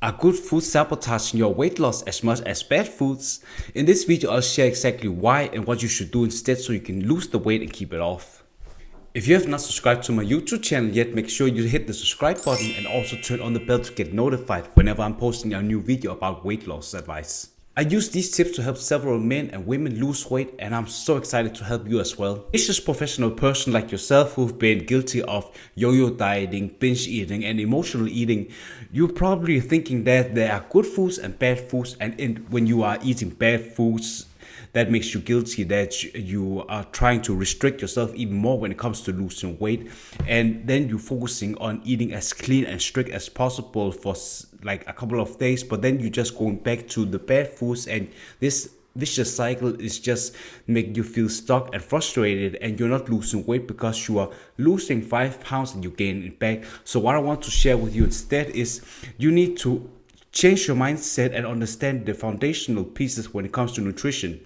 Are good foods sabotaging your weight loss as much as bad foods? In this video, I'll share exactly why and what you should do instead so you can lose the weight and keep it off. If you have not subscribed to my YouTube channel yet, make sure you hit the subscribe button and also turn on the bell to get notified whenever I'm posting a new video about weight loss advice. I use these tips to help several men and women lose weight, and I'm so excited to help you as well. It's just professional person like yourself who've been guilty of yo-yo dieting, binge eating and emotional eating. You're probably thinking that there are good foods and bad foods, and when you are eating bad foods, that makes you guilty, that you are trying to restrict yourself even more when it comes to losing weight, and then you're focusing on eating as clean and strict as possible for like a couple of days, but then you're just going back to the bad foods, and this vicious cycle is just making you feel stuck and frustrated, and you're not losing weight because you are losing 5 pounds and you gain it back. So what I want to share with you instead is you need to change your mindset and understand the foundational pieces when it comes to nutrition.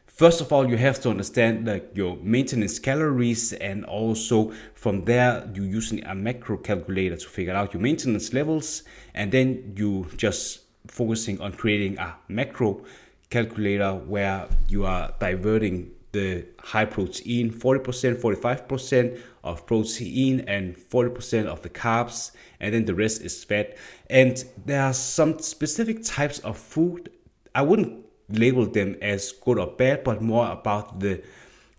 First of all, you have to understand like your maintenance calories, and also from there you're using a macro calculator to figure out your maintenance levels, and then you just focusing on creating a macro calculator where you are diverting the high protein 40%, 45% of protein and 40% of the carbs, and then the rest is fat. And there are some specific types of food, I wouldn't label them as good or bad, but more about the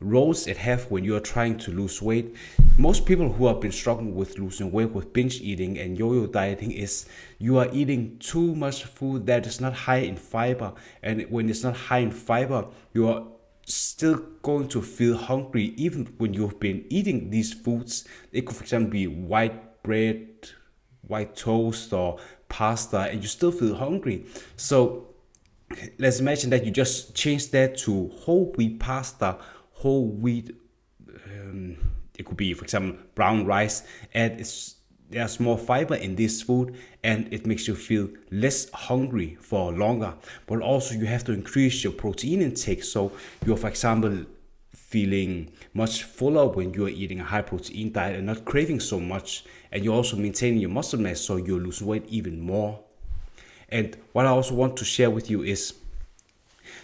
roles it have when you are trying to lose weight. Most people who have been struggling with losing weight with binge eating and yo-yo dieting is you are eating too much food that is not high in fiber, and when it's not high in fiber, you are still going to feel hungry even when you've been eating these foods. It could, for example, be white bread, white toast or pasta, and you still feel hungry. So let's imagine that you just change that to whole wheat pasta, whole wheat, it could be, for example, brown rice, and there's more fiber in this food, and it makes you feel less hungry for longer. But also you have to increase your protein intake, so you're, for example, feeling much fuller when you're eating a high protein diet and not craving so much, and you're also maintaining your muscle mass, so you're losing weight even more. And what I also want to share with you is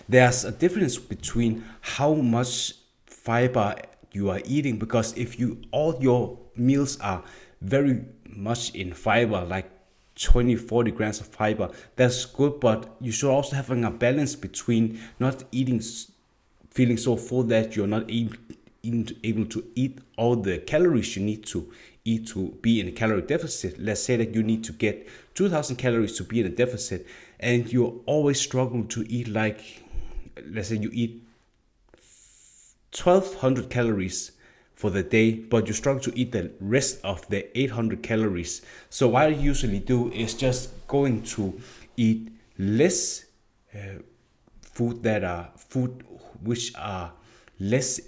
there's a difference between how much fiber you are eating, because if all your meals are very much in fiber, like 20-40 grams of fiber, that's good, but you should also have a balance between not eating, feeling so full that you're not able to eat all the calories you need to eat to be in a calorie deficit. Let's say that you need to get 2,000 calories to be in a deficit, and you always struggle to eat, like, let's say you eat 1,200 calories for the day, but you struggle to eat the rest of the 800 calories. So what I usually do is just going to eat less food which are less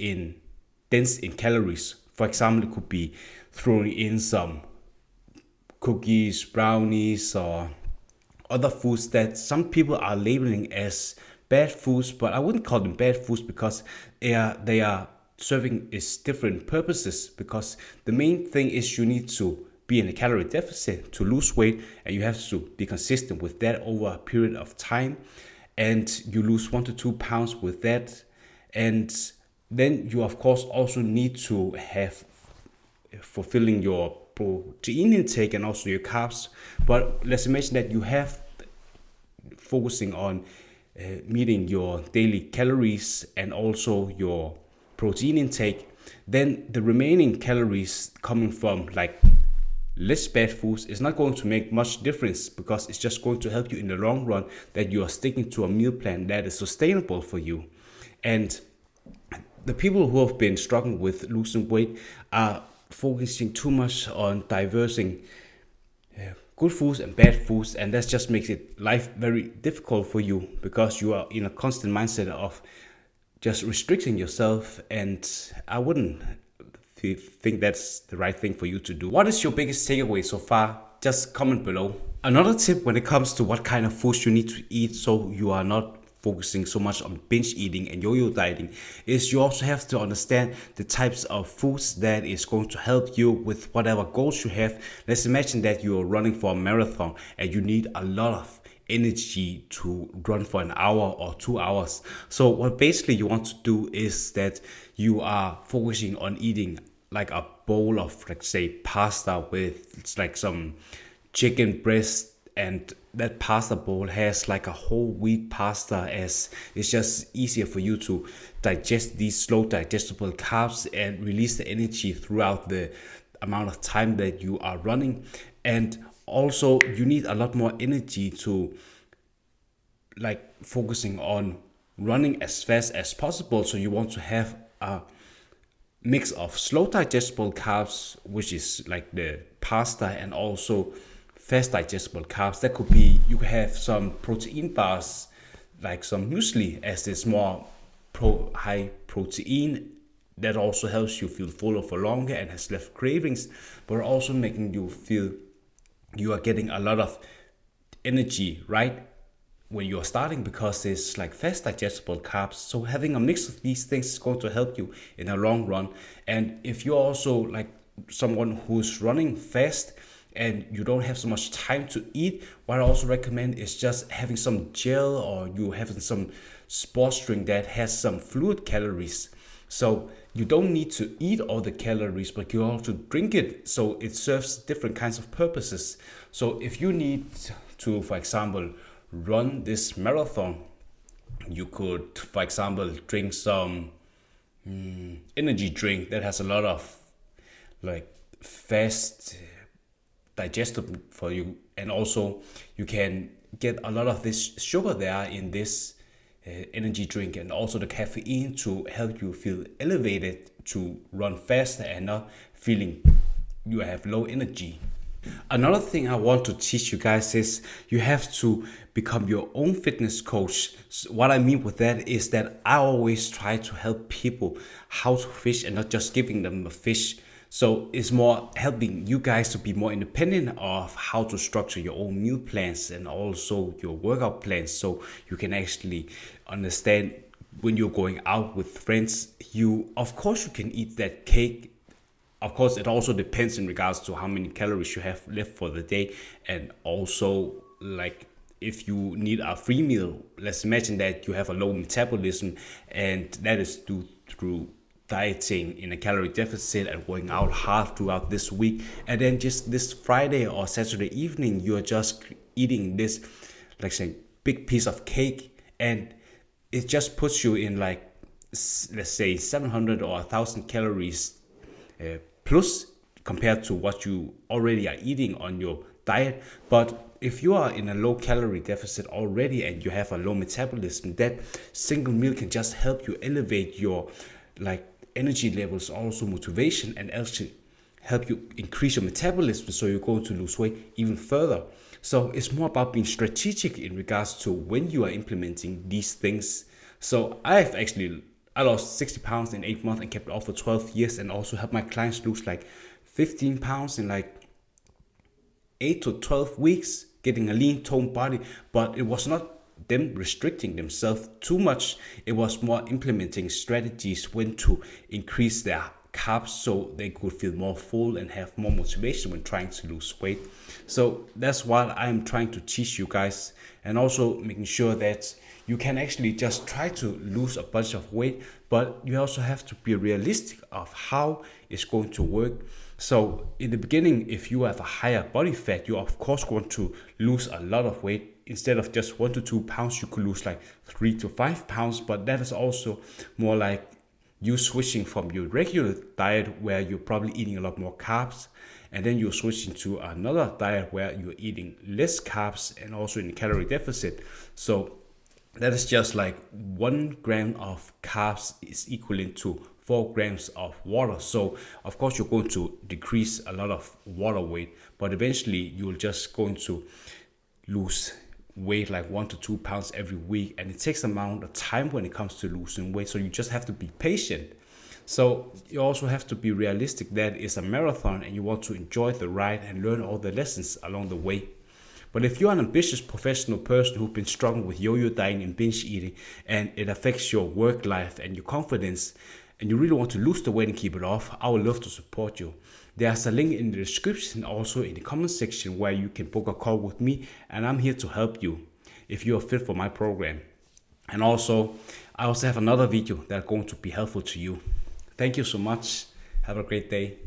dense in calories. For example, it could be throwing in some cookies, brownies, or other foods that some people are labeling as bad foods, but I wouldn't call them bad foods because they are serving is different purposes. Because the main thing is you need to be in a calorie deficit to lose weight, and you have to be consistent with that over a period of time, and you lose 1 to 2 pounds with that. And then you of course also need to have fulfilling your protein intake and also your carbs. But let's imagine that you have focusing on meeting your daily calories and also your protein intake. Then the remaining calories coming from like less bad foods is not going to make much difference, because it's just going to help you in the long run that you are sticking to a meal plan that is sustainable for you. And the people who have been struggling with losing weight are focusing too much on diversing good foods and bad foods, and that just makes it life very difficult for you, because you are in a constant mindset of just restricting yourself, and I wouldn't think that's the right thing for you to do. What is your biggest takeaway so far? Just comment below. Another tip when it comes to what kind of foods you need to eat so you are not focusing so much on binge eating and yo-yo dieting is you also have to understand the types of foods that is going to help you with whatever goals you have. Let's imagine that you're running for a marathon and you need a lot of energy to run for an hour or 2 hours. So what basically you want to do is that you are focusing on eating like a bowl of, like, say, pasta with like some chicken breast, and that pasta bowl has like a whole wheat pasta, as it's just easier for you to digest these slow digestible carbs and release the energy throughout the amount of time that you are running. And also you need a lot more energy to like focusing on running as fast as possible. So you want to have a mix of slow digestible carbs, which is like the pasta, and also fast digestible carbs. That could be, you could have some protein bars, like some muesli, as it's more high protein. That also helps you feel fuller for longer and has less cravings, but also making you feel you are getting a lot of energy right when you're starting, because it's like fast digestible carbs. So having a mix of these things is going to help you in the long run. And if you're also like someone who's running fast and you don't have so much time to eat, what I also recommend is just having some gel, or you having some sports drink that has some fluid calories. So you don't need to eat all the calories, but you also drink it, so it serves different kinds of purposes. So if you need to, for example, run this marathon, you could, for example, drink some energy drink that has a lot of like fast digestible for you, and also you can get a lot of this sugar there in this energy drink, and also the caffeine to help you feel elevated to run faster and not feeling you have low energy. Another thing I want to teach you guys is you have to become your own fitness coach. So what I mean with that is that I always try to help people how to fish and not just giving them a fish. So it's more helping you guys to be more independent of how to structure your own meal plans and also your workout plans, so you can actually understand when you're going out with friends. You, of course, you can eat that cake. Of course, it also depends in regards to how many calories you have left for the day, and also like if you need a free meal. Let's imagine that you have a low metabolism, and that is due through dieting in a calorie deficit and going out hard throughout this week, and then just this Friday or Saturday evening you're just eating this, like, say, big piece of cake, and it just puts you in like, let's say, 700 or 1,000 calories plus compared to what you already are eating on your diet. But if you are in a low calorie deficit already and you have a low metabolism, that single meal can just help you elevate your like energy levels, also motivation, and actually help you increase your metabolism, so you're going to lose weight even further. So it's more about being strategic in regards to when you are implementing these things. So I lost 60 pounds in 8 months and kept it off for 12 years, and also helped my clients lose like 15 pounds in like 8 to 12 weeks, getting a lean toned body. But it was not them restricting themselves too much, it was more implementing strategies when to increase their carbs so they could feel more full and have more motivation when trying to lose weight. So that's what I'm trying to teach you guys, and also making sure that you can actually just try to lose a bunch of weight, but you also have to be realistic of how it's going to work. So in the beginning, if you have a higher body fat, you of course want to lose a lot of weight. Instead of just 1 to 2 pounds, you could lose like 3 to 5 pounds, but that is also more like you switching from your regular diet where you're probably eating a lot more carbs, and then you're switching to another diet where you're eating less carbs and also in a calorie deficit. So that is just like 1 gram of carbs is equivalent to 4 grams of water. So of course you're going to decrease a lot of water weight, but eventually you're just going to lose weight like 1 to 2 pounds every week, and it takes amount of time when it comes to losing weight. So you just have to be patient. So you also have to be realistic that it's a marathon and you want to enjoy the ride and learn all the lessons along the way. But if you're an ambitious professional person who's been struggling with yo-yo dieting and binge eating, and it affects your work life and your confidence, and you really want to lose the weight and keep it off, I would love to support you. There's a link in the description, also in the comment section, where you can book a call with me, and I'm here to help you if you're fit for my program. And also, I also have another video that's going to be helpful to you. Thank you so much. Have a great day.